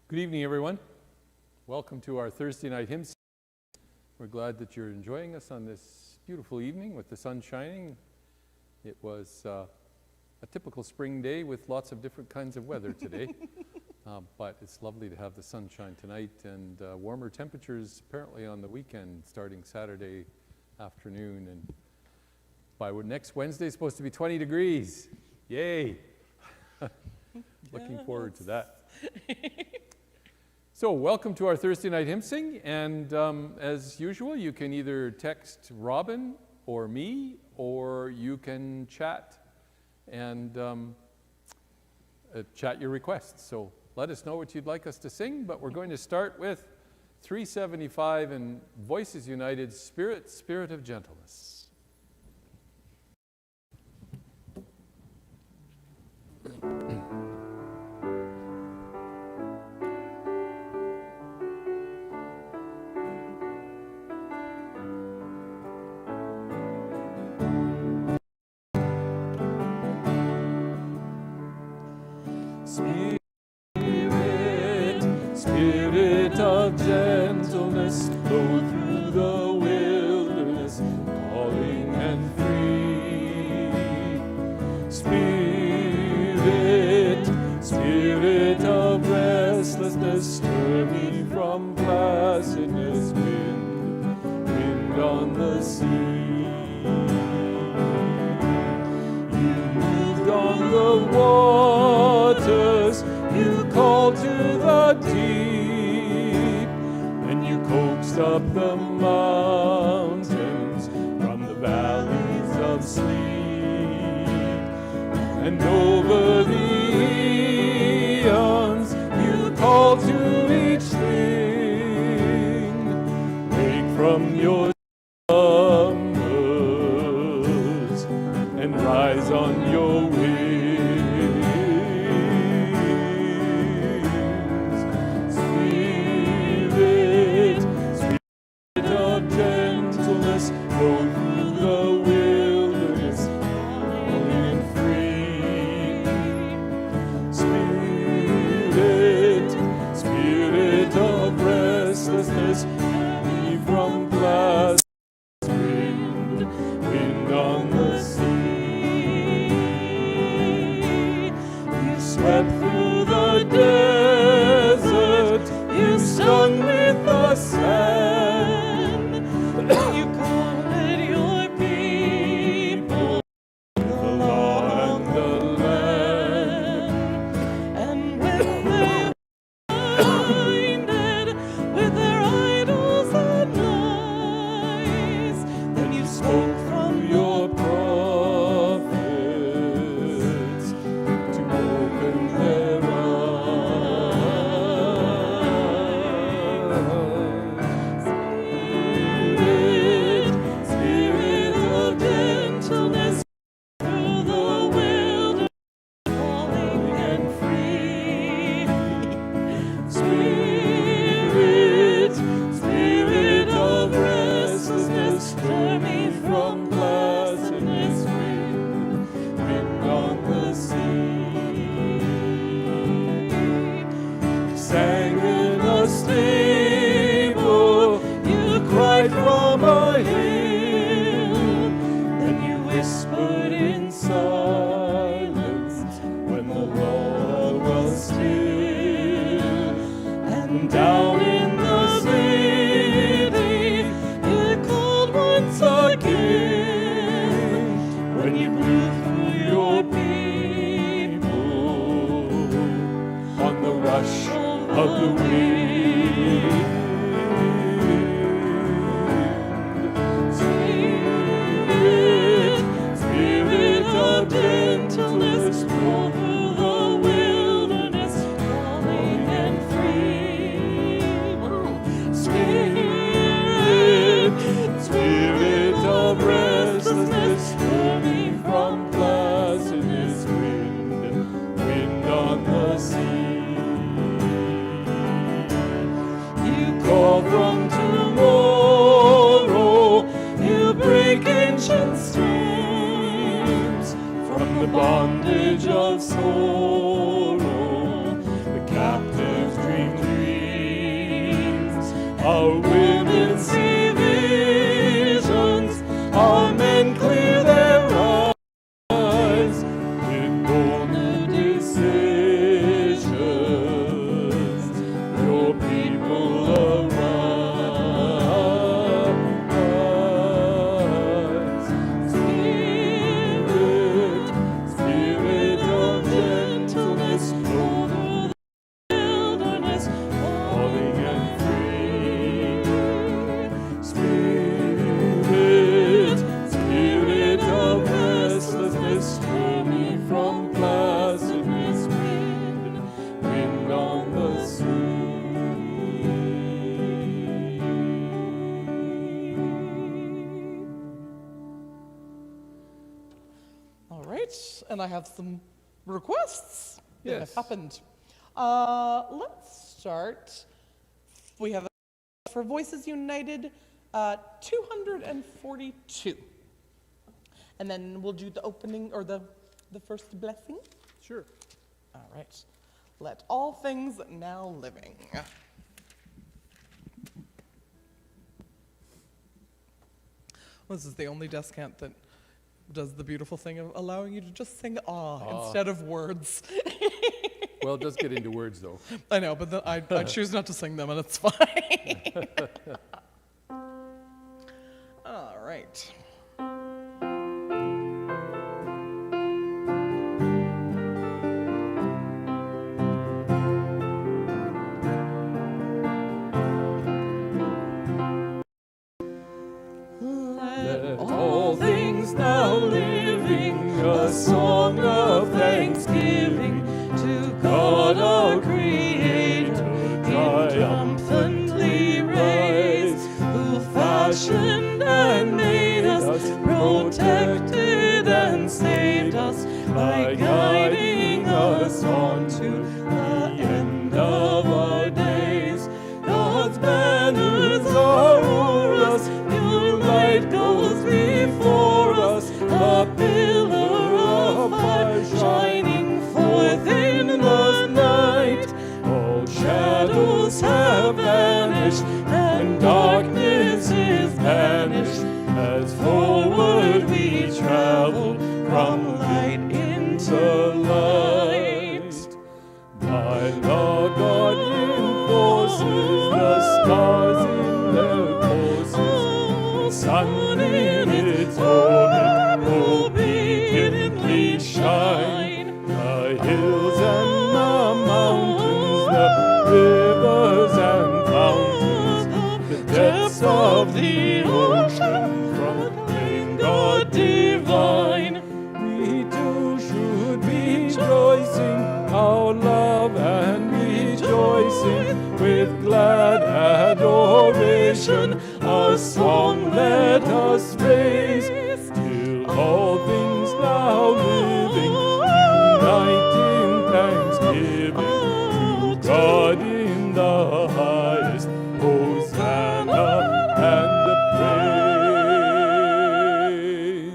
Good evening, everyone. Welcome to our Thursday night hymn. We're glad that you're enjoying us on this beautiful evening with the sun shining. It was a typical spring day with lots of different kinds of weather today, but it's lovely to have the sunshine tonight and warmer temperatures apparently on the weekend starting Saturday afternoon, and by next Wednesday it's supposed to be 20 degrees. Yay! Looking forward to that. So welcome to our Thursday night hymn sing, and as usual you can either text Robin or me, or you can chat and chat your requests. So let us know what you'd like us to sing, but we're going to start with 375 and Voices United, Spirit, Spirit of Gentleness. Spirit of gentleness, flow through the wilderness, calling and free. Spirit of restlessness, stir me from placidness, wind on the sea. You moved on the waters, you called to the deep, and you coaxed up the mountains from the valleys of sleep, and over the eons you called to each thing. Wake from your slumbers and rise on your wings. Bondage of sorrow, the captive's dream Our women see visions, our men clear their eyes with bold new decisions. Your people arise. Spirit, spirit of gentleness, over the wilderness, falling and free. Spirit, spirit of restlessness, stir me from placidness, wind, wind on the sea. All right, and I have some requests that Yes. have happened. Let's start. We have for Voices United 242. And then we'll do the opening or the first blessing. Sure. All right. Let all things now living. This is the only descant that does the beautiful thing of allowing you to just sing ah instead of words. Well, it does get into words, though. I know, but I choose not to sing them, and it's fine. All right. Let all things now living a song of thanksgiving to God our Creator triumphantly raise, who fashioned and made us, protected and saved us by guiding us on to the end of our days. God's banners are o'er us, your light goes before us, a pillar of fire shining forth in the night. All shadows have vanished, and darkness is banished, as forward we travel from light into light. By law God enforces the stars in their courses, sun in its orbit obediently shine. The hills and the mountains, the rivers and fountains, the depths of the ocean proclaim God divine. We too should be rejoicing our love and rejoicing with glad adoration. A song let us raise, till all things now living unite in thanksgiving to God in the highest. Hosanna and the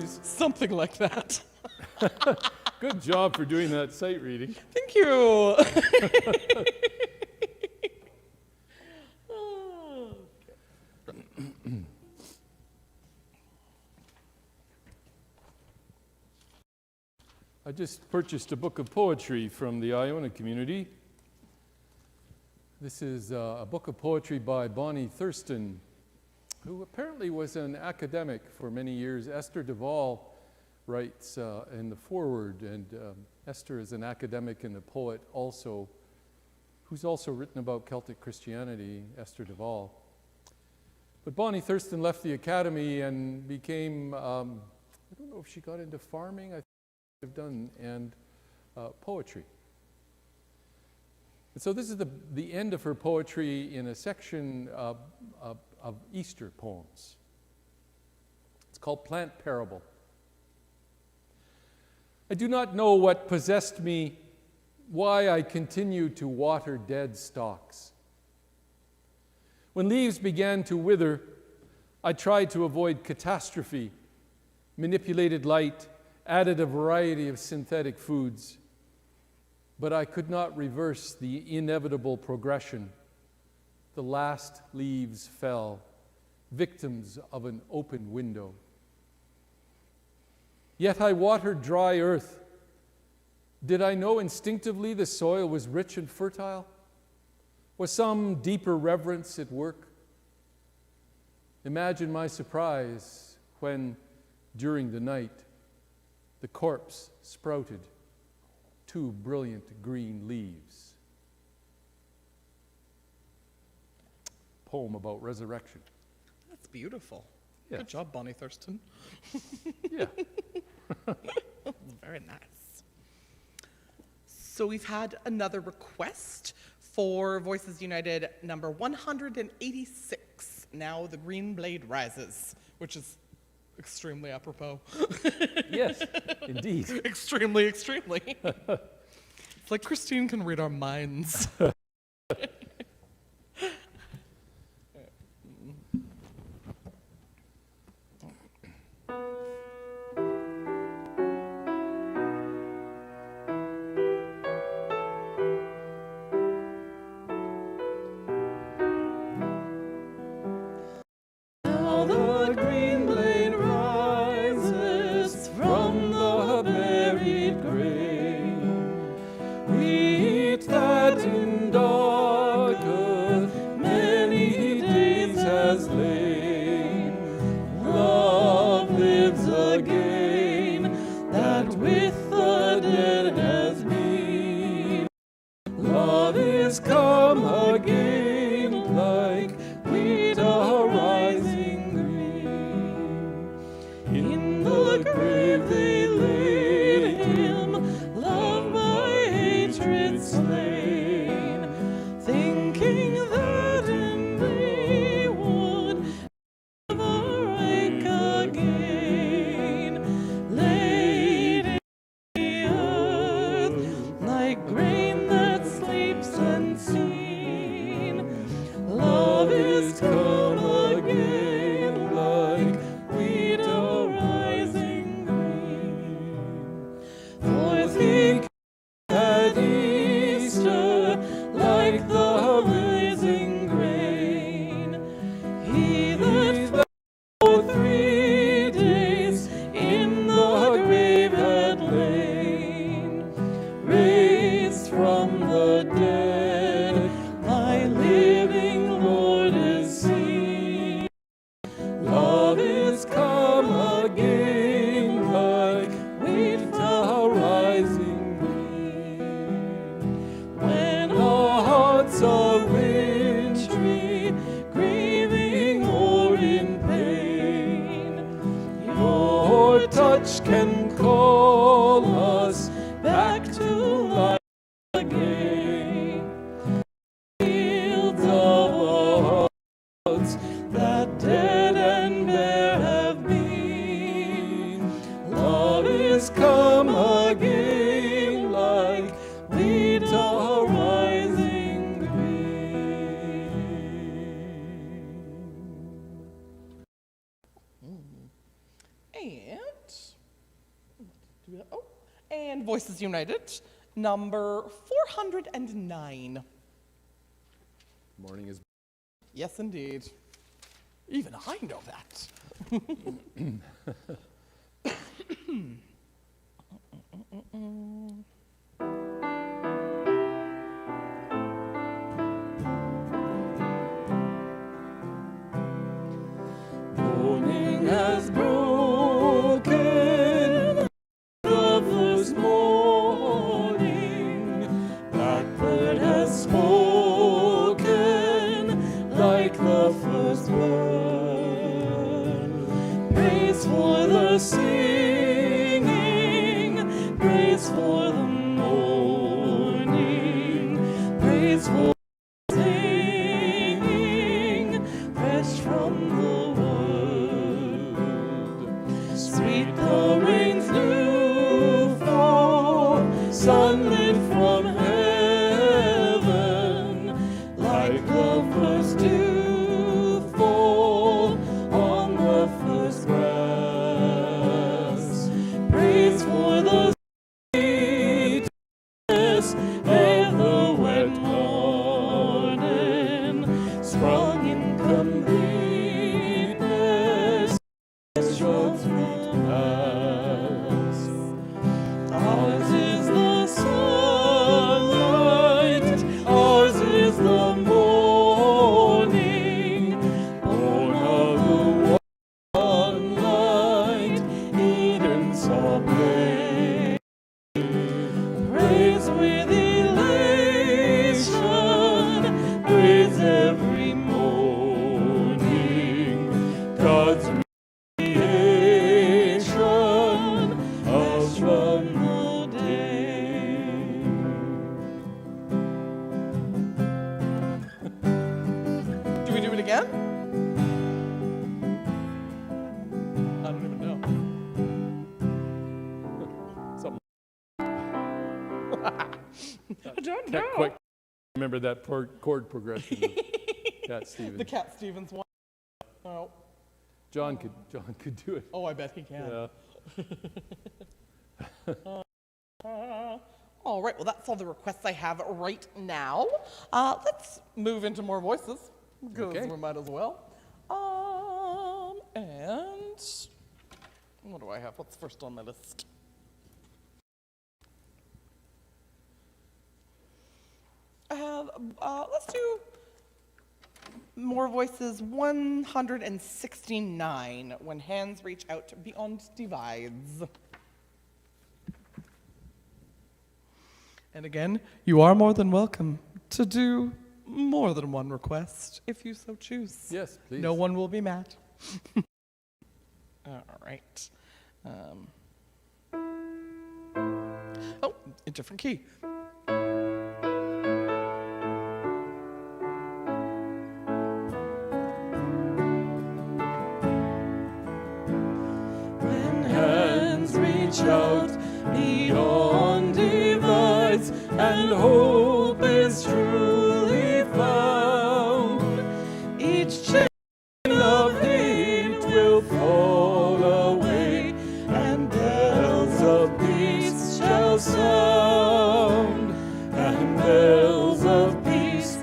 praise. Something like that. Good job for doing that sight reading. Thank you. I just purchased a book of poetry from the Iona community. This is a book of poetry by Bonnie Thurston, who apparently was an academic for many years. Esther Duvall writes in the foreword, and Esther is an academic and a poet also, who's also written about Celtic Christianity, Esther Duvall. But Bonnie Thurston left the academy and became, I don't know if she got into farming, I think she might have done, and poetry. And so this is the end of her poetry in a section of Easter poems. It's called Plant Parable. I do not know what possessed me, why I continued to water dead stalks. When leaves began to wither, I tried to avoid catastrophe, manipulated light, added a variety of synthetic foods, but I could not reverse the inevitable progression. the last leaves fell, victims of an open window. Yet I watered dry earth. Did I know instinctively the soil was rich and fertile? Was some deeper reverence at work? Imagine my surprise when, during the night, the corpse sprouted 2 brilliant green leaves. Poem about resurrection. That's beautiful. Yes. Good job, Bonnie Thurston. Yeah. Very nice. So we've had another request for Voices United number 186. Now the green blade rises, which is extremely apropos. Yes, indeed. Extremely. It's like Christine can read our minds. Now the green blade rises from the buried grain. Wheat that in dark earth many days has lain. Love lives again, that with the dead has been. Love is come again, like wheat arising green. In the grave they laid him, love by hatred slain, thinking that in they would never wake again. Laid in the earth like grain that sleeps unseen. Love is come again, like wheat arising green. For think at Easter, like the rising grain, he that for 3 days in the grave had lain, raised from the dead, my living Lord is seen. Love is come again, like wheat arising green. When our hearts are wintry, grieving or in pain, your touch can call us back to life again. Fields of our hearts that dead and bare have been. Love is come again, like wheat arising green. And Voices United number 409. Morning is Yes, indeed. Even I know that. Morning has broken, the first morning. Blackbird has spoken like the first word. Praise for the singing, praise for the again? I don't even know. Something. I don't Can't quite remember that chord progression of Cat Stevens. The Cat Stevens one. Oh. John could do it. Oh, I bet he can. Yeah. All right, well, that's all the requests I have right now. Let's move into more voices, because Okay. we might as well. And what do I have? What's first on my list? I have, let's do more voices 169, When Hands Reach Out Beyond Divides. And again, you are more than welcome to do more than one request if you so choose. Yes, please. No one will be mad. All right. Oh, a different key. When hands reach out beyond divides and hope is truly found, each chain of hate will fall away and bells of peace shall sound, and bells of peace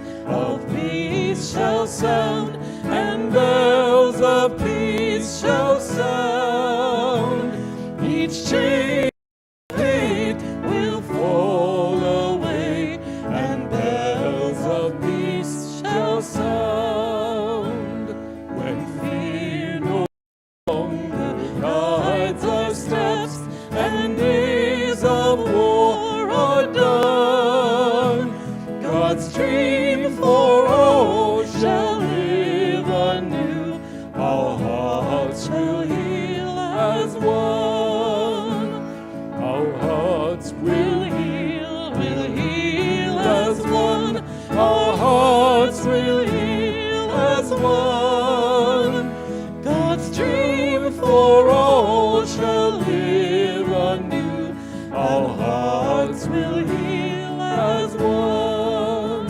shall sound, and bells of peace shall sound. Each chain of hate will fall away, and bells of peace shall sound. When fear no longer guides our steps, and days of war are done, God's dream for all shall live anew. Our hearts will heal as one. Our hearts will heal as one. Our hearts will heal as one. God's dream for all shall live anew. Our hearts will heal as one.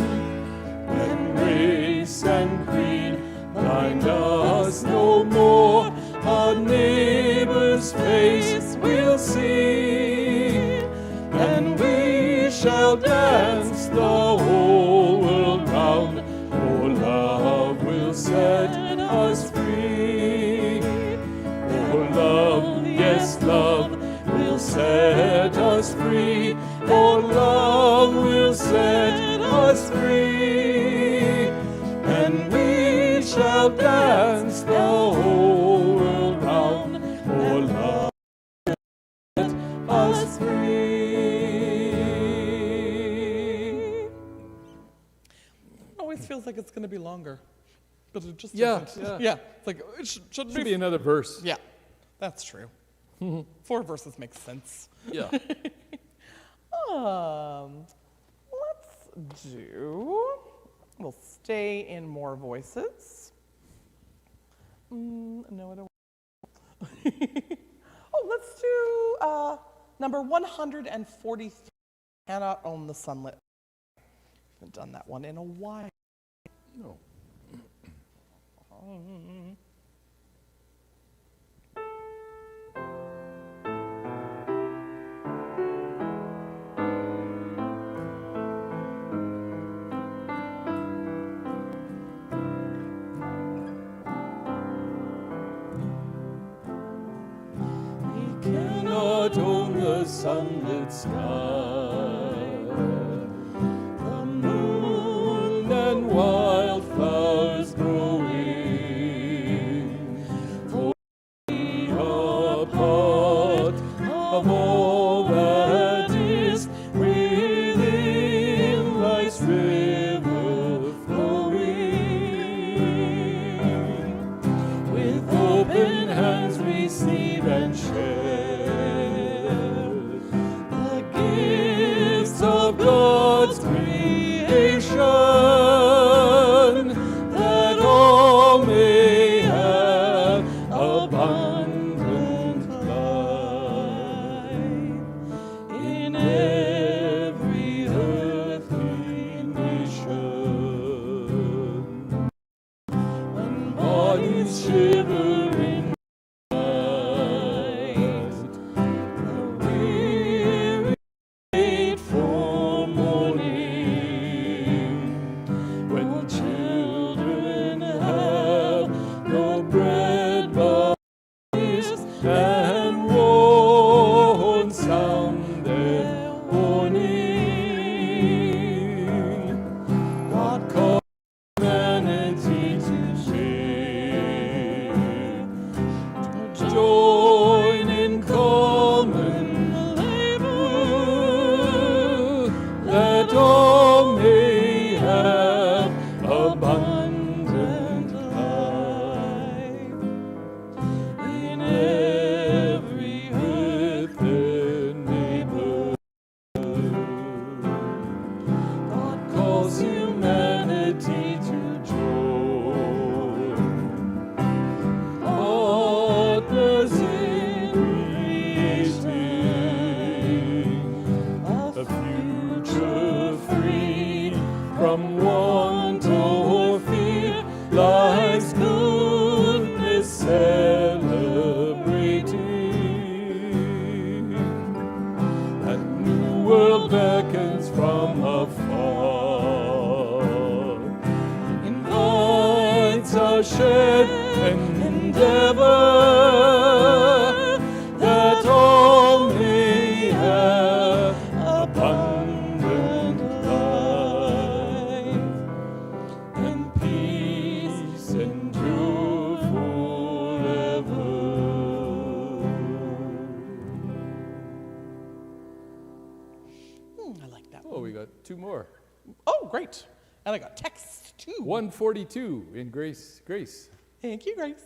When race and creed blind us no more, our neighbor's face we'll see, and we shall dance the whole world round, for love will set us free. For love, yes, love will set us free. For love will set us free, and we shall dance the whole world round, for love will set us free. It always feels like it's going to be longer, but it just Yeah, isn't. yeah. It's like it should Should be another verse. Yeah, that's true. 4 verses makes sense. Yeah. Let's do. We'll stay in more voices. No, I don't. Oh, let's do number 143. Cannot own the sunlit. Haven't done that one in a while. No. Cannot own the sunlit sky, the moon and wildflowers growing, for we are part of all that is within life's river flowing. With open hands receive and share the gifts of God's creation, that all shivering night. The weary wait for morning, when children have no bread but feast, and won't sound their warning. God calls humanity to share, to join in common labor, that all may have abundant life. In every earth their neighbor, God calls humanity to join, partners in creating a future free from want or fear, life's goodness celebrating. That new world beckons from afar, invites our shared endeavor, that all may have abundant life, and peace endure forever. I like that. Oh, we got two more. Oh, great. And I got text too. 142 in Grace. Thank you, Grace.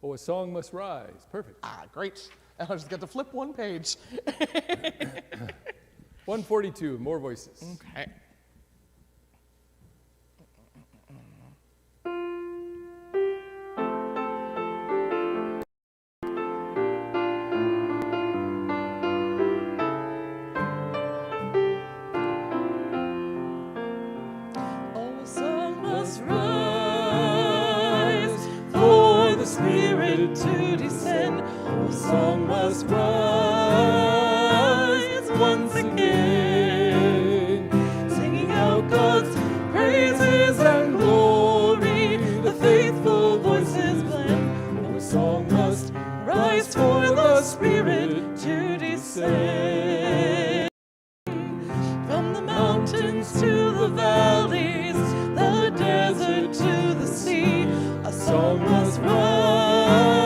Oh, a song must rise. Perfect. Ah, great. And I just got to flip one page. 142, more voices. Okay. Oh, a song must rise for the Spirit to descend. Oh, a song must rise once again, singing out God's praises and glory. The faithful voices blend. Oh, a song must rise for the Spirit to descend. From the mountains to the valleys, the desert to the sea, a song must rise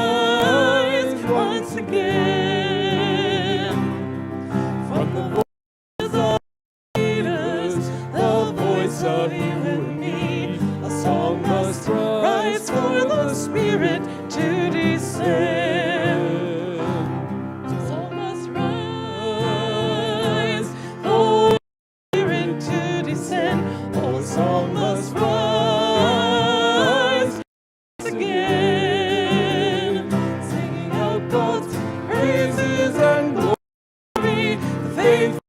once again. From the voices of leaders, the voice of you and me, a song must rise for the Spirit to descend. A song must rise for Spirit to descend. Oh, a song must rise once again, singing out God's praises and glory. The faithful.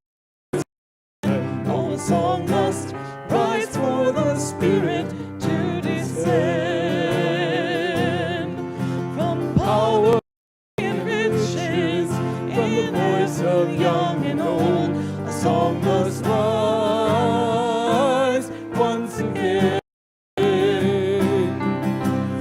Oh, a song must rise for the Spirit to descend. From power and riches, from the voice of young and old, a song must rise once again.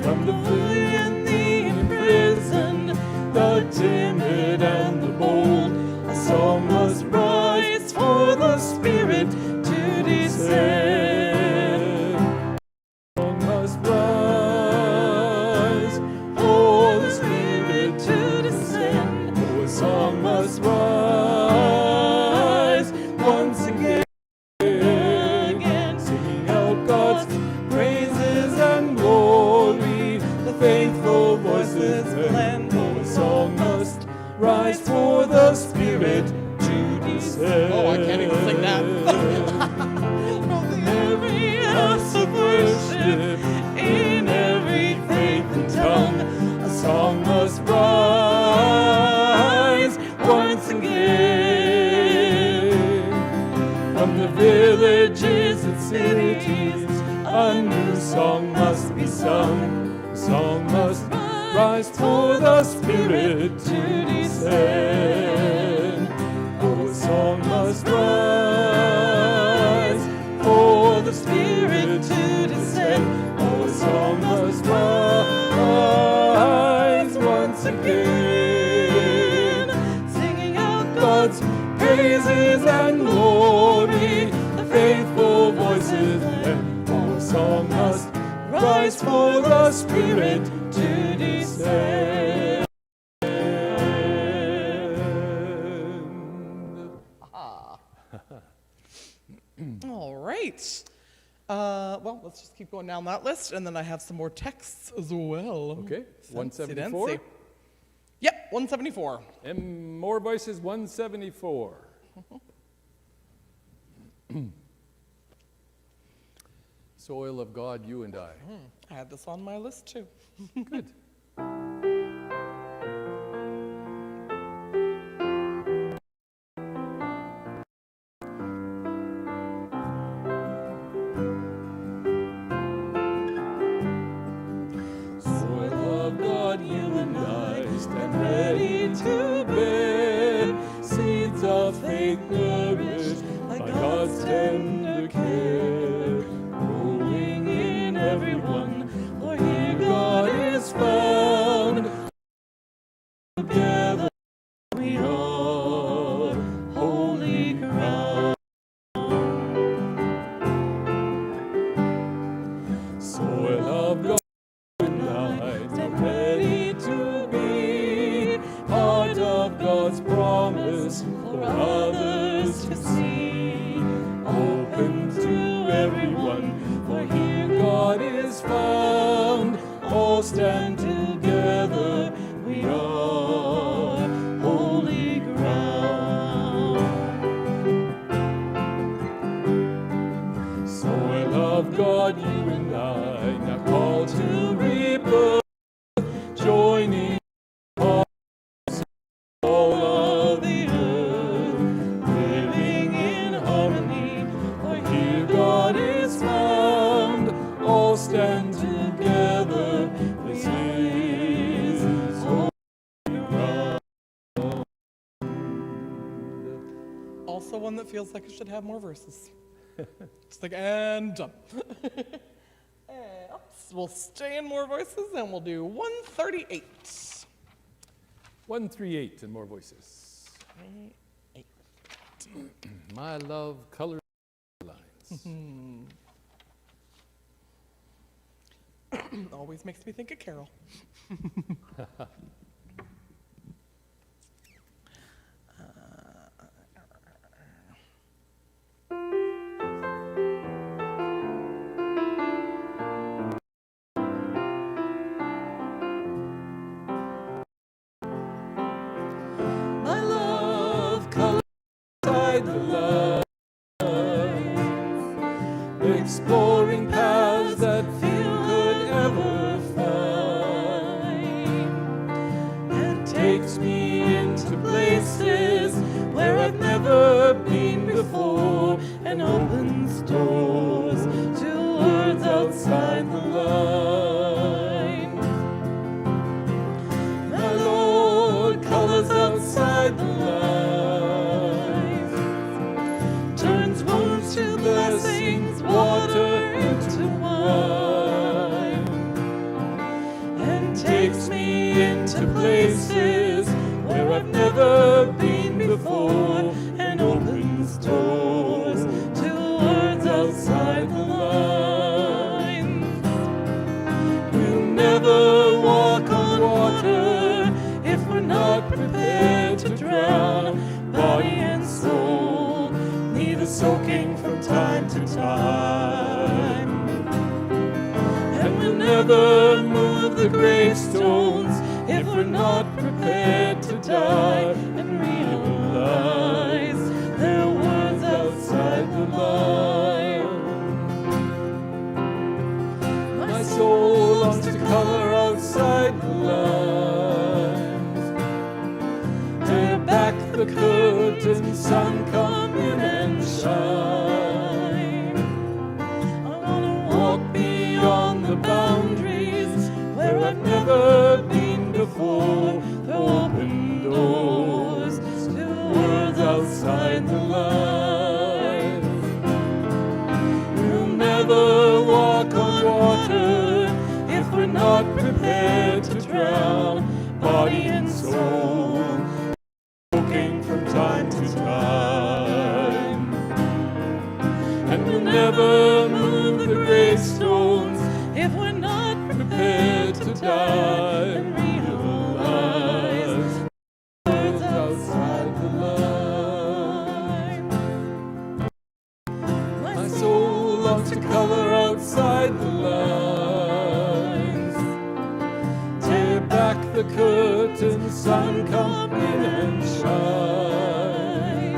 From the free and the imprisoned, the timid and the bold, a song must rise for the Spirit to descend. A song must rise for the Spirit to descend. Oh, a song must rise once again, singing out God's praises and glory. The faithful voices blend. Oh, a song must rise for the Spirit to descend. Oh, I can't even sing that. Every house of worship, in every faith and tongue, a song must rise once again. From the villages and cities, a new song must be sung. A song must rise for the Spirit to descend. Oh, a song must rise for the Spirit to descend. Oh, a song must rise once again, singing out God's praises and glory, the faithful voices lend. Oh, a song must rise for the Spirit to descend. All right. Well, let's just keep going down that list, and then I have some more texts as well. Okay, Fancy 174. dancy. Yep, 174. And more voices, 174. Soil of God, you and I. I had this on my list too. Good. Soil of God, you and I stand ready to bear seeds of faith nourished by God's tender care, growing in everyone, for here God is found. Together we are holy ground. Soil of God, I'm ready to be part of God's promise for others to see. Open to everyone, for here God is found. All stand together, we are holy ground. Soil of God, you and I, now called to rebirth, joining hearts all of the earth, living in harmony, for here God is found. All stand together, this is holy ground. Also one that feels like it should have more verses. Just like, and done. And oops, we'll stay in more voices, and we'll do 138. 138 and more voices. My love colors lines. Always makes me think of Carol. My love colors inside the lines, exploring paths that few could ever find, and takes me into places where I've never been before, and opens doors to worlds outside the line. My Lord colors outside the lines, turns wounds to blessings, water into wine, and takes me into places where I've never been before, and opens doors to worlds outside the lines. We'll never walk on water if we're not prepared to drown. Body and soul need a soaking from time to time. And we'll never move the gravestones if we're not prepared to die and realize there are words outside the line. My soul longs to color outside the lines. Tear back the curtain, sun, come in and shine. I wanna walk beyond the boundaries where before the open doors to worlds outside the life. We'll never walk on water if we're not prepared to drown, body and soul, soaking from time to time. And we'll never move the gravestones if we're not prepared to die and realize words outside the line. My soul loves to color outside the lines. Tear back the curtain, sun, come in and shine.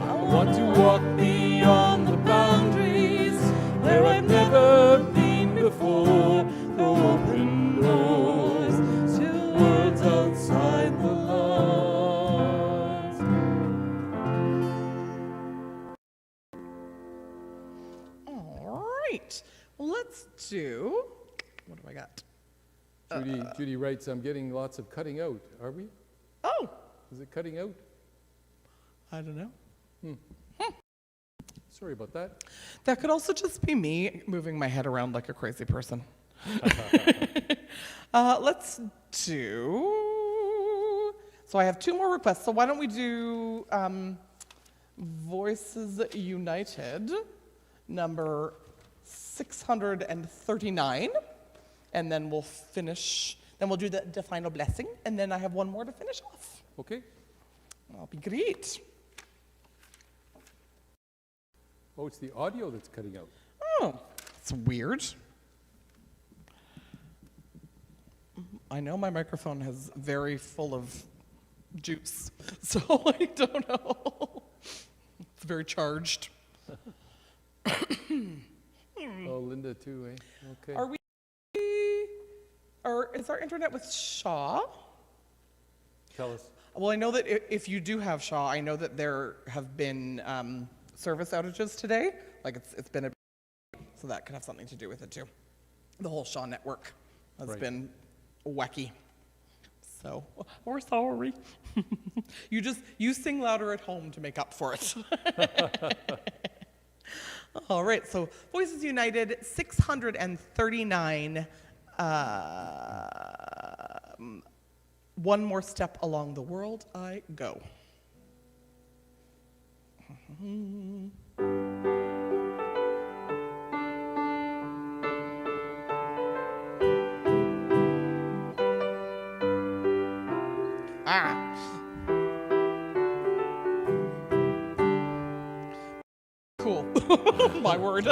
I want to walk beyond the boundaries where I've never been before, the open doors to worlds outside the lines. All right. Well, let's do. What do I got? Judy writes, I'm getting lots of cutting out. Are we? Oh, Is it cutting out? I don't know. Sorry about that. That could also just be me moving my head around like a crazy person. Let's do. So I have two more requests. So why don't we do Voices United, number 639, and then we'll finish. Then we'll do the final blessing, and then I have one more to finish off. Okay. That'll be great. Oh, it's the audio that's cutting out. Oh, that's weird. I know my microphone is very full of juice, so I don't know. It's very charged. Oh, Linda too, eh? Okay. Are we? Or is our internet with Shaw? Tell us. Well, I know that if you do have Shaw, I know that there have been service outages today. Like it's been so that could have something to do with it too. The whole Shaw network has Right. been wacky. So we're sorry. You sing louder at home to make up for it. All right, so Voices United 639. One more step along the world I go. Cool. My word.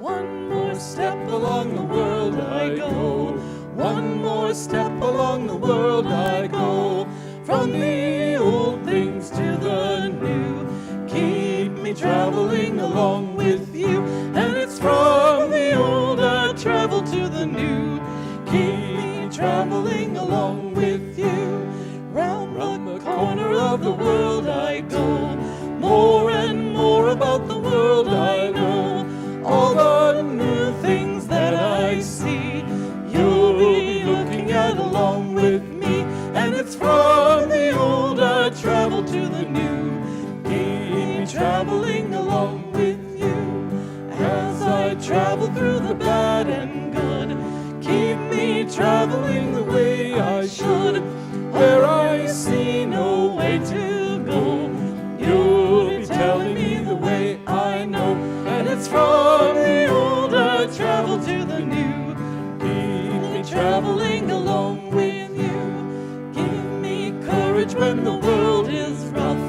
One more step along the world I go. One more step along the world I go. From the old things to the new. Keep me traveling along with you. And it's from the old I travel to the new. Keep me traveling along with you. Round the corner of the world I go. More and more about the world I know. All the new things that I see, you'll be looking at along with me. And it's from the old I travel to the new. Keep me traveling along with you. As I travel through the bad and good, keep me traveling the way I should. Where I see no way to go, you'll be telling me the way I know. And it's from the old I travel to the new. Keep me traveling along with you. Give me courage when the world is rough.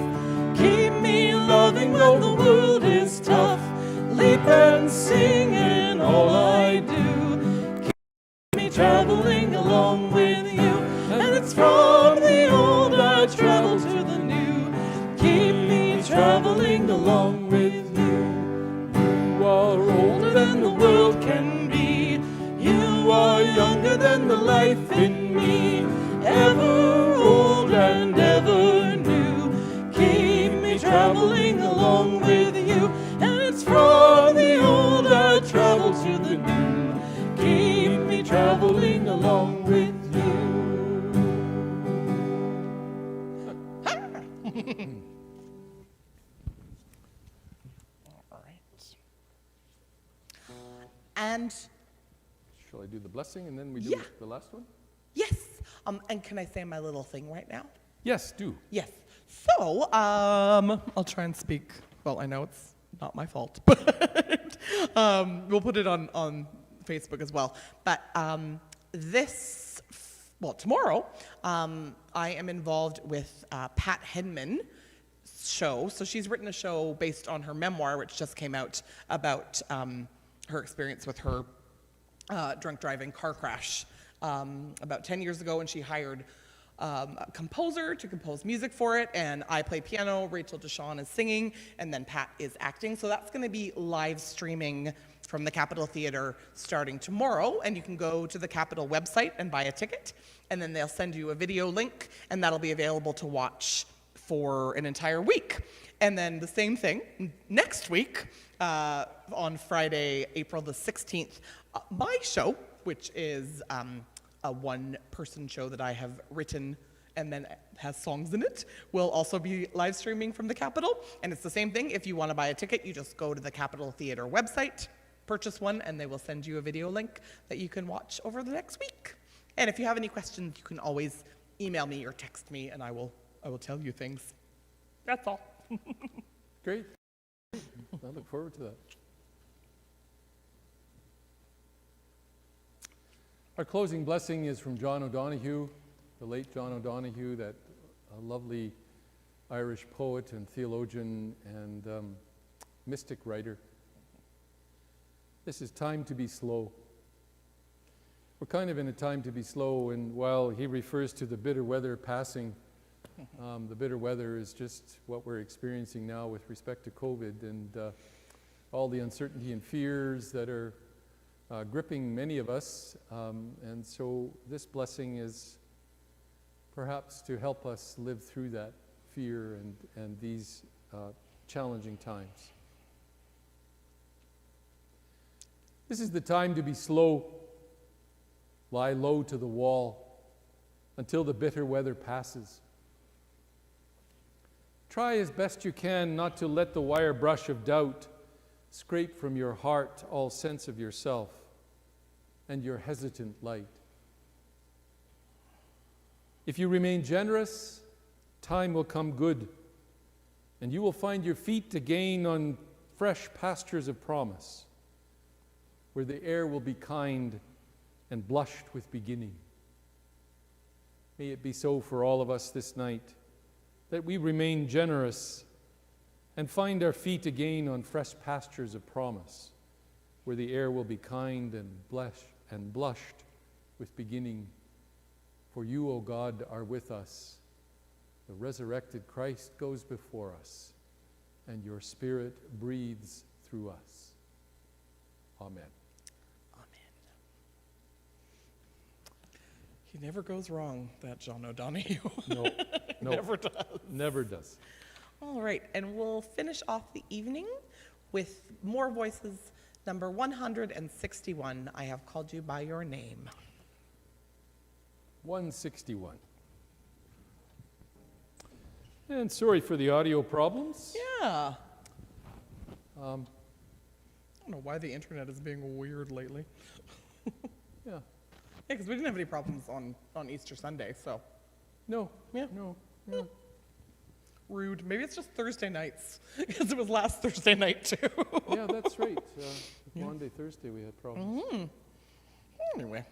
Keep me loving though the world is tough. Leap and sing in all I do. Keep me traveling along with you. And it's from the old I travel to the new. Keep me traveling along with you. You are older than the world can be. You are younger than the life in me. Ever old and ever new. Keep me traveling along with you. And it's from the old I travel to the new. Keep me traveling along with you. And Shall I do the blessing and then we do Yeah. the last one? yes, and can I say my little thing right now? Yes, do. Yes. So, I'll try and speak. Well, I know it's not my fault, but we'll put it on Facebook as well. But tomorrow, I am involved with Pat Henman's show. So she's written a show based on her memoir, which just came out, about her experience with her drunk driving car crash about 10 years ago, and she hired a composer to compose music for it, and I play piano, Rachel Deshawn is singing, and then Pat is acting. So that's going to be live streaming from the Capitol Theatre starting tomorrow, and you can go to the Capitol website and buy a ticket, and then they'll send you a video link, and that'll be available to watch for an entire week. And then the same thing next week, on Friday, April the 16th, my show, which is a one-person show that I have written and then has songs in it, will also be live streaming from the Capitol. And it's the same thing. If you want to buy a ticket, you just go to the Capitol Theatre website, purchase one, and they will send you a video link that you can watch over the next week. And if you have any questions, you can always email me or text me, and I will tell you things. That's all. Great. I look forward to that. Our closing blessing is from John O'Donohue, the late John O'Donohue, that lovely Irish poet and theologian and mystic writer. This is time to be slow. We're kind of in a time to be slow, and while he refers to the bitter weather passing, the bitter weather is just what we're experiencing now with respect to COVID and all the uncertainty and fears that are gripping many of us. And so this blessing is perhaps to help us live through that fear and these challenging times. This is the time to be slow. Lie low to the wall until the bitter weather passes. Try as best you can not to let the wire brush of doubt scrape from your heart all sense of yourself and your hesitant light. If you remain generous, time will come good, and you will find your feet again on fresh pastures of promise, where the air will be kind and blushed with beginning. May it be so for all of us this night, that we remain generous and find our feet again on fresh pastures of promise, where the air will be kind and blushed with beginning. For you, O God, are with us. The resurrected Christ goes before us, and your Spirit breathes through us. Amen. He never goes wrong, that John O'Donohue. No, Never does. Never does. All right, and we'll finish off the evening with More Voices, number 161, I Have Called You By Your Name. 161. And sorry for the audio problems. Yeah. I don't know why the internet is being weird lately. Yeah. Yeah, because we didn't have any problems on Easter Sunday, so. No. Yeah. No. Yeah. Rude. Maybe it's just Thursday nights, because it was last Thursday night, too. Yeah, that's right. Monday, Thursday, we had problems. Anyway.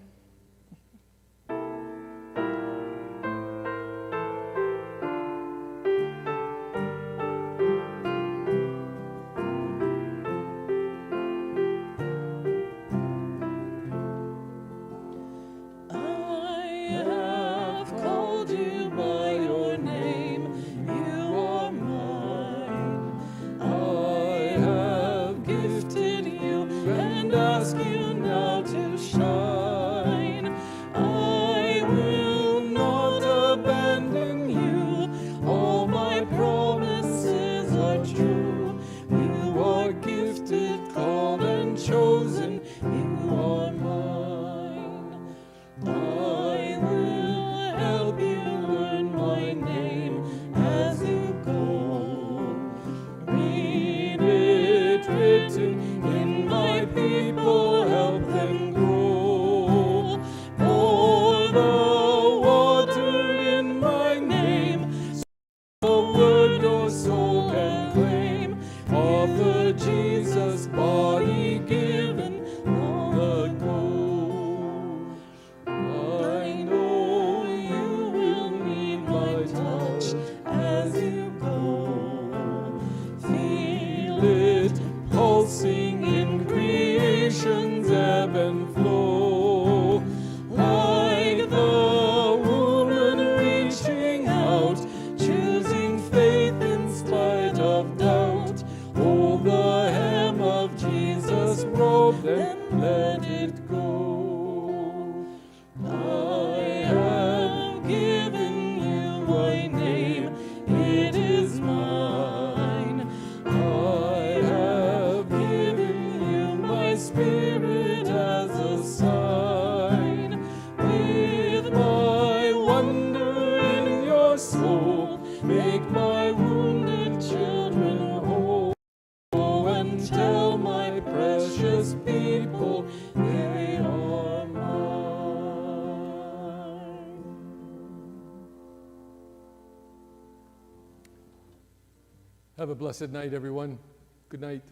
In my people, help ebb and flow. Like the woman reaching out, choosing faith in spite of doubt. Hold the hem of Jesus' robe and let it go. I have given you my name, it is mine. I have given you my spirit as a sign. With my wonder in your soul, make my wounded children whole. Go and tell my precious people they are mine. Have a blessed night, everyone. Good night.